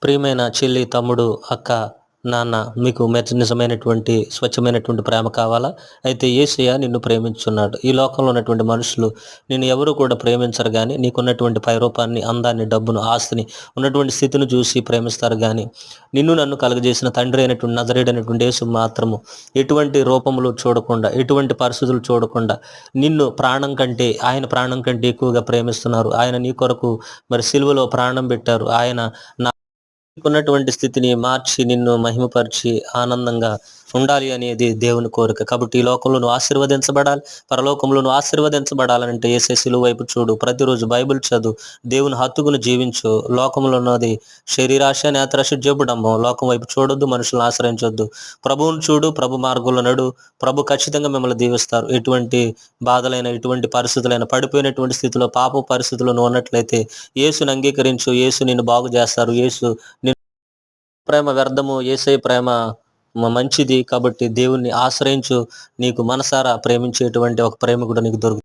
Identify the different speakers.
Speaker 1: ప్రియమైన చెల్లి, తమ్ముడు, అక్క, నాన్న, మీకు నిజమైనటువంటి స్వచ్ఛమైనటువంటి ప్రేమ కావాలా? అయితే యేసయ్య నిన్ను ప్రేమించున్నాడు. ఈ లోకంలో ఉన్నటువంటి మనుషులు నిన్ను ఎవరు కూడా ప్రేమించరు గానీ, నీకున్నటువంటి పైరూపాన్ని, అందాన్ని, డబ్బును, ఆస్తిని, ఉన్నటువంటి స్థితిని చూసి ప్రేమిస్తారు గానీ, నిన్ను నన్ను కలుగజేసిన తండ్రి అయినటువంటి నజరేయుడైనటువంటి యేసు మాత్రము ఎటువంటి రూపములు చూడకుండా, ఎటువంటి పరిస్థితులు చూడకుండా, నిన్ను ప్రాణం కంటే, ఆయన ప్రాణం కంటే ఎక్కువగా ప్రేమిస్తున్నారు. ఆయన నీ కొరకు మరి సిలువలో ప్రాణం పెట్టారు. ఆయన నీకున్నటువంటి స్థితిని మార్చి నిన్ను మహిమపరిచి ఆనందంగా ఉండాలి అనేది దేవుని కోరిక. కాబట్టి ఈ లోకంలో నువ్వు ఆశీర్వదించబడాలి, పరలోకంలో నువ్వు ఆశీర్వదించబడాలంటే యేసే సిలువ వైపు చూడు, ప్రతిరోజు బైబిల్ చదువు, దేవుని హత్తుకుని జీవించు. లోకంలో ఉన్నది శరీరాశ, నేత్రాశ, జబ్బుడమ్మం. లోకం వైపు చూడొద్దు, మనుషులను ఆశ్రయించొద్దు. ప్రభువును చూడు, ప్రభు మార్గంలో నడు. ప్రభు ఖచ్చితంగా మిమ్మల్ని దీవిస్తారు. ఎటువంటి బాధలైన, ఎటువంటి పరిస్థితులైన, పడిపోయినటువంటి స్థితిలో, పాప పరిస్థితుల్లో నువ్వు ఉన్నట్లయితే యేసుని అంగీకరించు. యేసు నిన్ను బాగు చేస్తారు. యేసు ప్రేమ వ్యర్థము, యేసయ్య ప్రేమ మంచిది. కాబట్టి దేవుణ్ణి ఆశ్రయించు. నీకు మనసారా ప్రేమించేటువంటి ఒక ప్రేమికుడు నీకు దొరుకుతాడు.